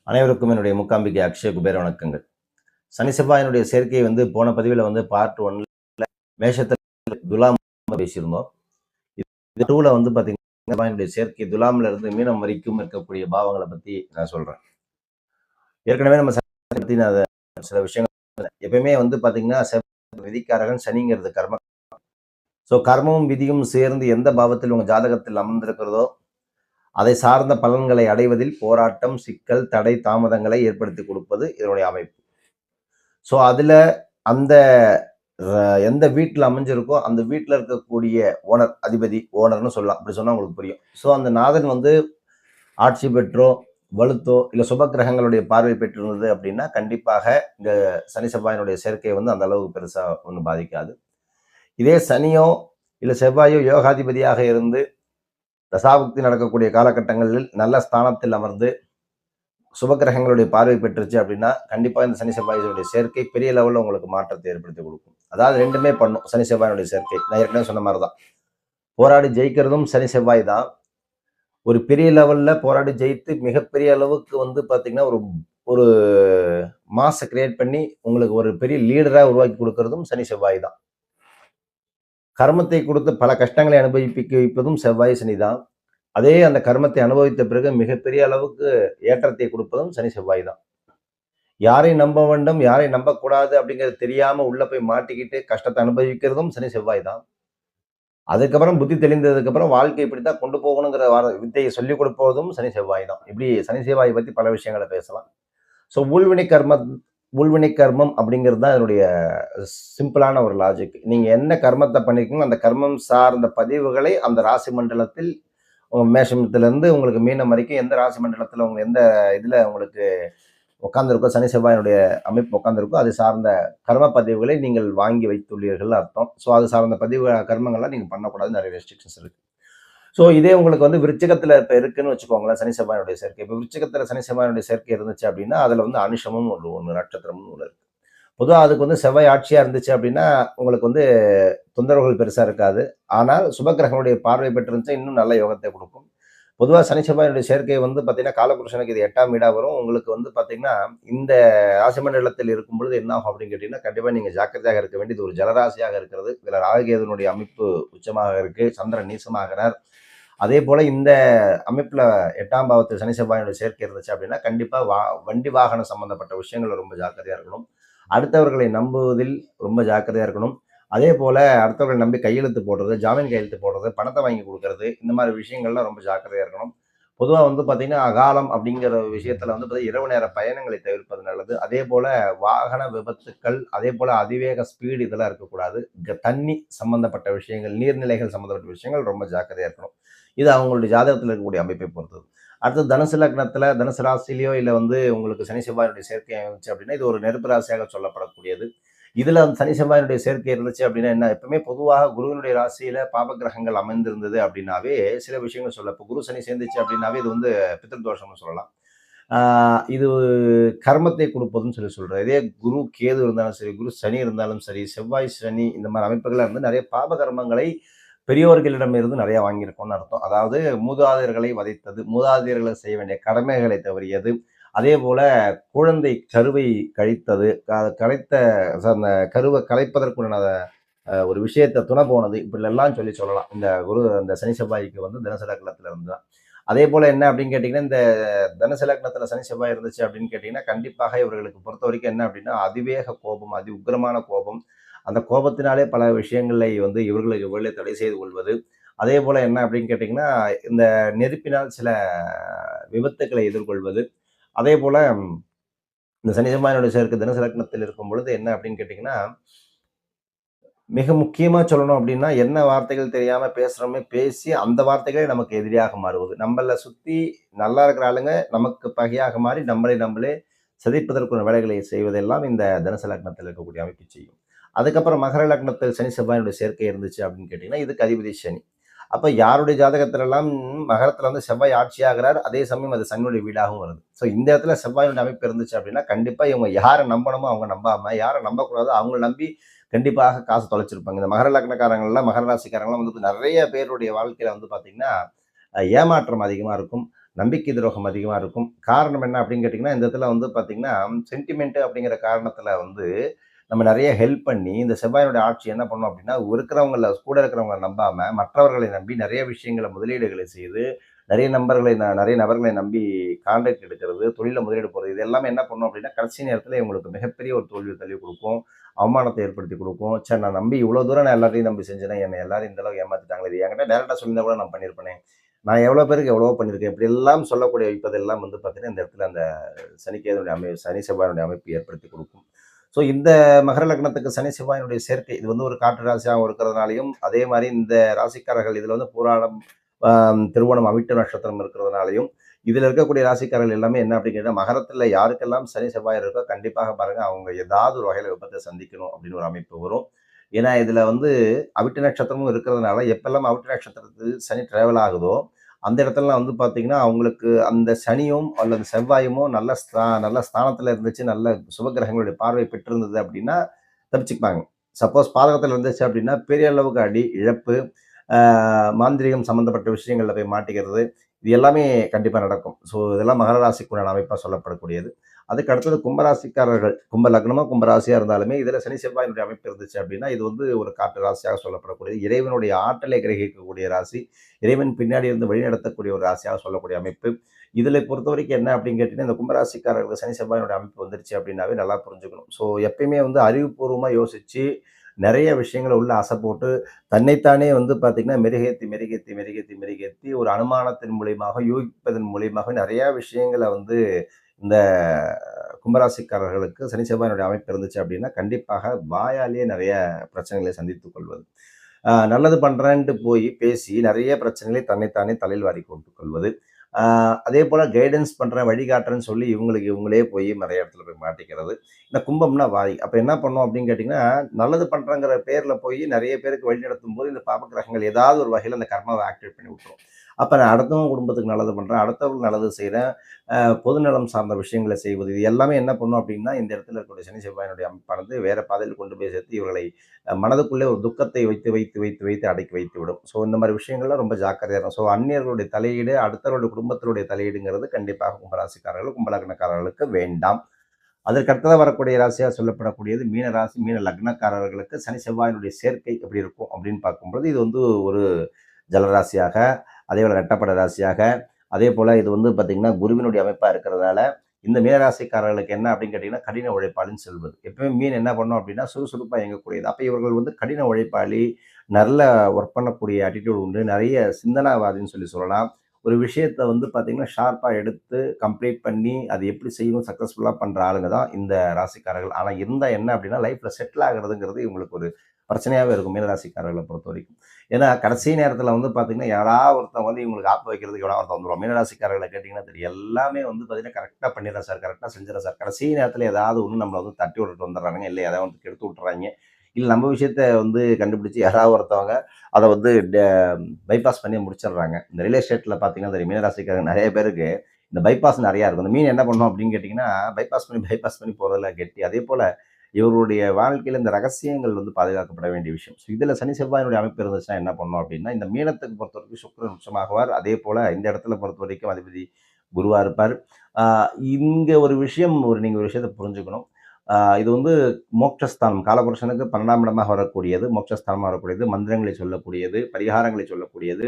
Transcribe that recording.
அனைவருக்கும் என்னுடைய மூக்காம்பிகை அக்ஷய குபேர வணக்கங்கள். சனி செவ்வாயினுடைய சேர்க்கையை போன பதிவில் பார்ட் 1 மேஷத்தில் துலாம் பேசியிருந்தோம். இது 2ல பார்த்தீங்கன்னா செவ்வாயினுடைய சேர்க்கை துலாம்ல இருந்து மீனம் வரைக்கும் இருக்கக்கூடிய பாவங்களை பத்தி நான் சொல்றேன். ஏற்கனவே நம்ம பத்தி சில விஷயங்கள் எப்பயுமே பார்த்தீங்கன்னா விதிக்காரகன் சனிங்கிறது கர்ம. ஸோ கர்மமும் விதியும் சேர்ந்து எந்த பாவத்தில் உங்க ஜாதகத்தில் அமர்ந்திருக்கிறதோ அதை சார்ந்த பலன்களை அடைவதில் போராட்டம், சிக்கல், தடை, தாமதங்களை ஏற்படுத்தி கொடுப்பது இதனுடைய அமைப்பு. ஸோ அதில் அந்த எந்த வீட்டில் அமைஞ்சிருக்கோ அந்த வீட்டில் இருக்கக்கூடிய ஓனர், அதிபதி, ஓனர்னு சொல்லலாம். அப்படி சொன்னால் உங்களுக்கு புரியும். ஸோ அந்த நாதன் ஆட்சி பெற்றோ வலுத்தோ இல்லை சுப கிரகங்களுடைய பார்வை பெற்றிருந்தது அப்படின்னா கண்டிப்பாக இந்த சனி செவ்வாயினுடைய சேர்க்கையை அந்த அளவுக்கு பெருசாக ஒன்றும் பாதிக்காது. இதே சனியோ இல்லை செவ்வாயோ யோகாதிபதியாக இருந்து தசாபுக்தி நடக்கக்கூடிய காலகட்டங்களில் நல்ல ஸ்தானத்தில் அமர்ந்து சுபகிரகங்களுடைய பார்வை பெற்றுச்சு அப்படின்னா கண்டிப்பாக இந்த சனி செவ்வாயினுடைய சேர்க்கை பெரிய லெவலில் உங்களுக்கு மாற்றத்தை ஏற்படுத்தி கொடுக்கும். அதாவது ரெண்டுமே பண்ணும் சனி செவ்வாயினுடைய சேர்க்கை. நான் ஏற்கனவே சொன்ன மாதிரி தான், போராடி ஜெயிக்கிறதும் சனி செவ்வாய் தான். ஒரு பெரிய லெவலில் போராடி ஜெயித்து மிகப்பெரிய அளவுக்கு பார்த்தீங்கன்னா ஒரு ஒரு மாசை கிரியேட் பண்ணி உங்களுக்கு ஒரு பெரிய லீடராக உருவாக்கி கொடுக்கறதும் சனி செவ்வாய் தான். கர்மத்தை கொடுத்து பல கஷ்டங்களை அனுபவிக்க வைப்பதும் செவ்வாய் சனி தான். அதே அந்த கர்மத்தை அனுபவித்த பிறகு மிகப்பெரிய அளவுக்கு ஏற்றத்தை கொடுப்பதும் சனி செவ்வாய் தான். யாரை நம்ப வேண்டும், யாரை நம்பக்கூடாது அப்படிங்கிறது தெரியாம உள்ள போய் மாட்டிக்கிட்டு கஷ்டத்தை அனுபவிக்கிறதும் சனி செவ்வாய் தான். அதுக்கப்புறம் புத்தி தெளிந்ததுக்கு அப்புறம் வாழ்க்கை இப்படித்தான் கொண்டு போகணுங்கிற வித்தையை சொல்லிக் கொடுப்பதும் சனி செவ்வாய் தான். இப்படி சனி செவ்வாயை பத்தி பல விஷயங்களை பேசலாம். ஸோ ஊழ்வினை கர்மம் அப்படிங்கிறது தான் என்னுடைய சிம்பிளான ஒரு லாஜிக். நீங்க என்ன கர்மத்தை பண்ணிருக்கீங்களோ அந்த கர்மம் சார்ந்த பதிவுகளை அந்த ராசி மண்டலத்தில் மேஷத்திலிருந்து உங்களுக்கு மீனம் வரைக்கும் எந்த ராசி மண்டலத்தில் உங்க எந்த இதுல உங்களுக்கு உட்கார்ந்துருக்கோ சனி செவ்வாயினுடைய அமைப்பு உட்கார்ந்துருக்கோ அது சார்ந்த கர்ம பதிவுகளை நீங்கள் வாங்கி வைத்துள்ளீர்கள் அர்த்தம். ஸோ அது சார்ந்த பதிவு கர்மங்கள்லாம் நீங்க பண்ணக்கூடாது, நிறைய ரெஸ்ட்ரிக்ஷன்ஸ் இருக்கு. ஸோ இதே உங்களுக்கு விருச்சிகத்துல இப்போ இருக்குன்னு வச்சுக்கோங்களேன் சனி செவ்வாயினுடைய சேர்க்கை. இப்போ விருச்சிகத்துல சனி செவ்வாயினுடைய சேர்க்கை இருந்துச்சு அப்படின்னா அதுல அனுஷமும் ஒன்று நட்சத்திரமும் ஒன்று இருக்கு. பொதுவாக அதுக்கு செவ்வாய் ஆட்சியா இருந்துச்சு அப்படின்னா உங்களுக்கு தொந்தரவுகள் பெருசா இருக்காது. ஆனால் சுபகிரகங்களுடைய பார்வை பெற்றிருந்துச்சா இன்னும் நல்ல யோகத்தை கொடுக்கும். பொதுவாக சனி செவ்வாயினுடைய சேர்க்கை பார்த்தீங்கன்னா காலபுருஷனுக்கு இது 8ஆம் வீடா வரும். உங்களுக்கு பார்த்தீங்கன்னா இந்த ராசிமண்டலத்தில் இருக்கும் பொழுது என்ன ஆகும் அப்படின்னு கேட்டீங்கன்னா கண்டிப்பா நீங்க ஜாக்கிரதையாக இருக்க வேண்டியது ஒரு ஜலராசியாக இருக்கிறது. இதுல ராகுகேதுனுடைய அமைப்பு உச்சமாக இருக்கு, சந்திரன் நீசமாகிறார். அதே போல இந்த அமைப்புல 8ஆம் பாவத்தில் சனி செவ்வாயினுடைய சேர்க்கை இருந்துச்சு அப்படின்னா கண்டிப்பா வண்டி வாகனம் சம்பந்தப்பட்ட விஷயங்கள் ரொம்ப ஜாக்கிரதையா இருக்கணும். அடுத்தவர்களை நம்புவதில் ரொம்ப ஜாக்கிரதையா இருக்கணும். அதே போல அடுத்தவர்களை நம்பி கையெழுத்து போடுறது, ஜாமீன் கையெழுத்து போடுறது, பணத்தை வாங்கி கொடுக்கறது, இந்த மாதிரி விஷயங்கள்லாம் ரொம்ப ஜாக்கிரதையா இருக்கணும். பொதுவாக பார்த்தீங்கன்னா அகாலம் அப்படிங்கிற விஷயத்துல பார்த்தீங்கன்னா இரவு நேர பயணங்களை தவிர்ப்பது நல்லது. அதே போல வாகன விபத்துக்கள், அதே போல அதிவேக ஸ்பீடு இதெல்லாம் இருக்கக்கூடாது. தண்ணி சம்பந்தப்பட்ட விஷயங்கள், நீர்நிலைகள் சம்பந்தப்பட்ட விஷயங்கள் ரொம்ப ஜாக்கிரதையா இருக்கணும். இது அவங்களுடைய ஜாதகத்தில் இருக்கக்கூடிய அமைப்பை பொறுத்தது. அடுத்து தனுசு லக்னத்துல தனுசு ராசிலேயோ இல்லை உங்களுக்கு சனி செவ்வாயினுடைய சேர்க்கை இருந்துச்சு அப்படின்னா இது ஒரு நெருப்பு ராசியாக சொல்லப்படக்கூடியது. இதுல சனி செவ்வாயினுடைய சேர்க்கை இருந்துச்சு அப்படின்னா என்ன, எப்பவுமே பொதுவாக குருவினுடைய ராசியில பாப கிரகங்கள் அமைந்திருந்தது அப்படின்னாவே சில விஷயங்கள் சொல்ல. இப்போ குரு சனி சேர்ந்துச்சு அப்படின்னாவே இது பித்ருதோஷம்னு சொல்லலாம். இது கர்மத்தை கொடுப்பதுன்னு சொல்றேன். இதே குரு கேது இருந்தாலும் சரி, குரு சனி இருந்தாலும் சரி, செவ்வாய் சனி இந்த மாதிரி அமைப்புகள்லாம் இருந்து நிறைய பாப கர்மங்களை பெரியோர்களிடம் இருந்து நிறைய வாங்கியிருக்கோம்னு அர்த்தம். அதாவது மூதாதையர்களை வதைத்தது, மூதாதையர்களை செய்ய வேண்டிய கடமைகளை தவறியது, அதே போல குழந்தை கருவை கழித்தது, கலைத்த அந்த கருவை கலைப்பதற்குண்டான ஒரு விஷயத்தை துணை போனது, இப்படி எல்லாம் சொல்லலாம். இந்த சனி செவ்வாய்க்கு தனுசு லக்னத்துல இருந்து தான். அதே போல என்ன அப்படின்னு கேட்டீங்கன்னா இந்த தனுசு லக்னத்துல சனி செவ்வாய் இருந்துச்சு அப்படின்னு கேட்டீங்கன்னா கண்டிப்பாக இவர்களுக்கு பொறுத்த வரைக்கும் என்ன அப்படின்னா அதிவேக கோபம், அதி உக்கிரமான கோபம். அந்த கோபத்தினாலே பல விஷயங்களை இவர்களுக்கு இவர்களே தடை செய்து கொள்வது. அதே போல என்ன அப்படின்னு கேட்டீங்கன்னா இந்த நெருப்பினால் சில விபத்துக்களை எதிர்கொள்வது. அதே போல இந்த சனி செவ்வாயினுடைய சேர்க்கை தனுசு லக்னத்தில் இருக்கும் பொழுது என்ன அப்படின்னு கேட்டீங்கன்னா மிக முக்கியமா சொல்லணும் அப்படின்னா என்ன வார்த்தைகள் தெரியாம பேசுறோமே பேசி அந்த வார்த்தைகளே நமக்கு எதிரியாக மாறுவது. நம்மள சுத்தி நல்லா இருக்கிற ஆளுங்க நமக்கு பகையாக மாறி நம்மளே சிதைப்பதற்குரிய வேலைகளை செய்வதெல்லாம் இந்த தனுசு லக்னத்தில் இருக்கக்கூடிய அமைப்பு செய்யும். அதுக்கப்புறம் மகர லக்னத்தில் சனி செவ்வாயினுடைய சேர்க்கை இருந்துச்சு அப்படின்னு கேட்டீங்கன்னா இதுக்கு அதிபதி சனி. அப்ப யாருடைய ஜாதகத்திலெல்லாம் மகரத்துல செவ்வாய் ஆட்சியாகிறார், அதே சமயம் அது சனியுடைய வீடாகவும் வருது. ஸோ இந்த இடத்துல செவ்வாயினுடைய அமைப்பு இருந்துச்சு அப்படின்னா கண்டிப்பா இவங்க யாரை நம்பணுமோ அவங்க நம்பாம, யாரை நம்பக்கூடாதோ அவங்களை நம்பி கண்டிப்பாக காசு தொலைச்சிருப்பாங்க. இந்த மகர லக்னக்காரங்கள்லாம், மகர ராசிக்காரங்களாம் நிறைய பேருடைய வாழ்க்கையில பார்த்தீங்கன்னா ஏமாற்றம் அதிகமா இருக்கும். நம்பிக்கை துரோகம் அதிகமா இருக்கும். காரணம் என்ன அப்படின்னு கேட்டீங்கன்னா, இந்த இடத்துல வந்து பார்த்தீங்கன்னா, சென்டிமென்ட் அப்படிங்கிற காரணத்துல வந்து நம்ம நெறைய ஹெல்ப் பண்ணி, இந்த செவ்வாயினுடைய ஆட்சி என்ன பண்ணும் அப்படின்னா, கூட இருக்கிறவங்கள நம்பாம, மற்றவர்களை நம்பி நெறைய விஷயங்கள முதலீடுகளை செய்து, நெறைய நபர்களை நம்பி கான்ட்ராக்ட் எடுக்கிறது, தொழில்ல முதலீடு போடுறது, இது எல்லாமே என்ன பண்ணும் அப்படின்னா, கடைசி நேரத்துல இவங்களுக்கு மிகப்பெரிய ஒரு தோல்விய தள்ளிக் குடுக்கும். அவமானத்த ஏற்படுத்திக் குடுக்கும். ச்சே! நான் நம்பி இவ்வளோ தூரம் நான் எல்லாரையும் நம்பி செஞ்சேனே, என்னை எல்லாரும் இந்த அளவுக்கு ஏமாத்திட்டாங்களே! இது என்கிட்ட டைரக்ட்டா சொல்லியிருந்தா கூட நான் பண்ணியிருப்பேனே! நான் எவ்வளோ பேருக்கு எவ்வளவோ பண்ணியிருக்கேன். இப்படியெல்லாம் சொல்லக்கூடிய வைப்பதெல்லாம் வந்து பார்த்தீங்கன்னா, இந்த இடத்துல அந்த சனி, செவ்வாயினுடைய அமைப்பு ஏற்படுத்திக் குடுக்கும். ஸோ இந்த மகர லக்னத்துக்கு சனி, செவ்வாயினுடைய சேர்க்கை, இது வந்து ஒரு காற்று ராசியாவும் இருக்கிறதுனாலயும், அதே மாரி இந்த ராசிக்காரர்கள் இதுல வந்து பூராடம், திருவோணம், அவிட்ட நட்சத்திரம் இருக்கிறதுனாலயும், இதுல இருக்கக்கூடிய ராசிக்காரர்கள் எல்லாமே என்ன அப்படின்னு கேட்டா, மகரத்துல யாருக்கெல்லாம் சனி, செவ்வாய் இருக்கோ கண்டிப்பாக பாருங்க, அவங்க ஏதாவது ஒரு வகையில விபத்த சந்திக்கணும் அப்படின்னு ஒரு அமைப்பு வரும். ஏன்னா, இதுல வந்து அவிட்ட நட்சத்திரமும் இருக்கிறதுனால, எப்பல்லாம் அவிட்ட நட்சத்திரத்துக்கு சனி டிராவல் ஆகுதோ, அந்த இடத்துலலாம் வந்து பார்த்தீங்கன்னா, அவங்களுக்கு அந்த சனியும் அல்லது செவ்வாயுமோ நல்ல ஸ்தானத்துல இருந்துச்சு, நல்ல சுபக்கிரகங்களுடைய பார்வை பெற்றிருந்தது அப்படின்னா, தப்பிச்சுப்பாங்க. சப்போஸ் பாதகத்துல இருந்துச்சு அப்படின்னா, பெரிய அளவுக்கு அடி, இழப்பு, ஆ மாந்திரீகம் சம்மந்தப்பட்ட விஷயங்கள்ல போய் மாட்டிக்கிறது, இது எல்லாமே கண்டிப்பா நடக்கும். ஸோ இதெல்லாம் மகர ராசிக்குண்டான அமைப்பா சொல்லப்படக்கூடியது. அதுக்கு அடுத்தது கும்பராசிக்காரர்கள், கும்ப லக்னமோ, கும்ப ராசியா இருந்தாலுமே, இதுல சனி, செவ்வாயினுடைய அமைப்பு இருந்துச்சு அப்படின்னா, இது வந்து ஒரு காற்று ராசியாக சொல்லப்படக்கூடியது. இறைவனுடைய ஆற்றலை கிரகிக்கக்கூடிய ராசி. இறைவன் பின்னாடி இருந்து வழிநடத்தக்கூடிய ஒரு ராசியாக சொல்லக்கூடிய அமைப்பு. இதுல பொறுத்தவரைக்கும் என்ன அப்படின்னு கேட்டீங்கன்னா, இந்த கும்பராசிக்காரர்களுக்கு சனி, செவ்வாயினுடைய அமைப்பு வந்துருச்சு அப்படின்னாவே நல்லா புரிஞ்சுக்கணும். ஸோ எப்பயுமே வந்து அறிவுபூர்வமா யோசிச்சு, நெறைய விஷயங்கள உள்ள அசை போட்டு, தன்னைத்தானே வந்து பார்த்தீங்கன்னா, மெருகேத்தி ஒரு அனுமானத்தின் மூலியமாக, யூகிப்பதன் மூலியமாக நெறைய விஷயங்கள வந்து இந்த கும்பராசிக்காரர்களுக்கு சனி, செவ்வாயினுடைய அமைப்பு இருந்துச்சு அப்படின்னா, கண்டிப்பாக வாயாலேயே நெறைய பிரச்சனைகளை சந்தித்துக் கொள்வது. நல்லது பண்றேன்ட்டு போய் பேசி நெறைய பிரச்சனைகளை தன்னைத்தானே தலையில் வாரிக் கொண்டு கொள்வது. ஆ அதேபோல கைடன்ஸ் பண்றேன், வழிகாட்டுறேன்னு சொல்லி இவங்களே போய் நெறைய இடத்துல போய் மாட்டிக்கிறது. இந்த கும்பம்னா வாய். அப்ப என்ன பண்ணும் அப்படின்னு கேட்டீங்கன்னா, நல்லது பண்றேங்கிற பேர்ல போய் நெறைய பேருக்கு வழிநடத்தும்போது, இந்த பாப கிரகங்கள் ஏதாவது ஒரு வகையில அந்த கர்மாவ ஆக்டிவேட் பண்ணி விட்டுரும். அப்ப நான் அடுத்தவங்க குடும்பத்துக்கு நல்லது பண்றேன், அடுத்தவங்களுக்கு நல்லது செய்றேன், பொதுநலம் சார்ந்த விஷயங்கள செய்வது. இது எல்லாமே என்ன பண்ணும் அப்படின்னா, இந்த இடத்துல இருக்கக்கூடிய சனி, செவ்வாயினுடைய அமைப்பானது வேற பாதையில கொண்டு போய் சேர்த்து இவர்களை மனதுக்குள்ளே ஒரு துக்கத்தை வைத்து அடக்கி வைத்துவிடும். ஸோ இந்த மாரி விஷயங்கள்லாம் ரொம்ப ஜாக்கிரதையா இருக்கணும். ஸோ அந்நியர்களுடைய தலையீடு, அடுத்தவருடைய குடும்பத்தினுடைய தலையீடுங்கிறது கண்டிப்பாக கும்பராசிக்காரர்கள், கும்ப லக்னக்காரர்களுக்கு வேண்டாம். அதற்கு அடுத்ததா வரக்கூடிய ராசியா சொல்லப்படக்கூடியது மீன ராசி, மீன லக்னக்காரர்களுக்கு சனி, செவ்வாயினுடைய சேர்க்கை எப்படி இருக்கும் அப்படின்னு பார்க்கும்பொழுது, இது வந்து ஒரு ஜலராசியாக, அதேபோல ரெட்டப்பட ராசியாக, அதேபோல இது வந்து பார்த்தீங்கன்னா, குருவினுடைய அமைப்பா இருக்கிறதால, இந்த மீனராசிக்காரர்களுக்கு என்ன அப்படின்னு கேட்டீங்கன்னா, கடின உழைப்பாளின்னு சொல்வது. எப்பவுமே மீன் என்ன பண்ணும் அப்படின்னா, சுறுசுறுப்பா இயங்கக்கூடியது. அப்ப இவர்கள் வந்து கடின உழைப்பாளி, நல்ல ஒர்க் பண்ணக்கூடிய ஆட்டிட்யூட் உண்டு. நெறைய சிந்தனாவாதின்னு சொல்லலாம். ஒரு விஷயத்த வந்து பார்த்தீங்கன்னா, ஷார்ப்பா எடுத்து கம்ப்ளீட் பண்ணி, அது எப்படி செய்யணும் சக்சஸ்ஃபுல்லா பண்ற ஆளுங்க தான் இந்த ராசிக்காரர்கள். ஆனா இருந்தா என்ன அப்படின்னா, லைஃப்ல செட்டில் ஆகுறதுங்கிறது இவங்களுக்கு ஒரு பிரச்சனையாவே இருக்கும், மீன ராசிக்காரர்கள பொறுத்தவரைக்கும். ஏன்னா, கடைசி நேரத்தில வந்து பார்த்தீங்கன்னா, யாராவது ஒருத்தன் வந்து இவங்களுக்கு ஆப்பு வைக்கிறதுக்கு எவனாவது ஒருத்தன் வந்துருவான். மீனராசிக்காரர்கள கேட்டீங்கன்னா தெரியும். எல்லாமே வந்து பார்த்தீங்கன்னா, கரெக்ட்டா பண்ணிடுறேன் சார், கரெக்ட்டா செஞ்சுர்றேன் சார். கடைசி நேரத்தில ஏதாவது ஒண்ணு நம்மள வந்து தட்டி விட்டுட்டு வந்துர்றானுங்க. இல்ல எதாவது வந்து கெடுத்து விட்டுர்றாய்ங்க. இல்ல நம்ம விஷயத்த வந்து கண்டுபிடிச்சு யாராவது ஒருத்தவங்க அத வந்து பைபாஸ் பண்ணி முடிச்சிடுறாங்க. இந்த ரியல் எஸ்டேட்ல பார்த்தீங்கன்னா தெரியும். மீனராசிக்காரங்க நெறைய பேருக்கு இந்த பைபாஸ் நெறையா இருக்கும். இந்த மீன் என்ன பண்ணும் அப்படின்னு கேட்டீங்கன்னா, பைபாஸ் பண்ணி போறதுல கெட்டி. அதேபோல இவருடைய வாழ்க்கையில இந்த ரகசியங்கள் வந்து பாதுகாக்கப்பட வேண்டிய விஷயம். ஸோ இதுல சனி, செவ்வாயினுடைய அமைப்பு இருந்துச்சுன்னா என்ன பண்ணும் அப்படின்னா, இந்த மீனத்துக்கு பொறுத்தவரைக்கும் சுக்கிரன் உச்சமாகுவார். அதேபோல இந்த இடத்துல பொறுத்தவரைக்கும் அதிபதி குருவா இருப்பார். ஆ இங்க நீங்க ஒரு விஷயத்த புரிஞ்சுக்கணும். இது வந்து மோட்சஸ்தானம். காலபுருஷனுக்கு 12ஆம் இடமாக வரக்கூடியது. மோட்சஸ்தானமா வரக்கூடியது. மந்திரங்களை சொல்லக்கூடியது, பரிகாரங்களை சொல்லக்கூடியது.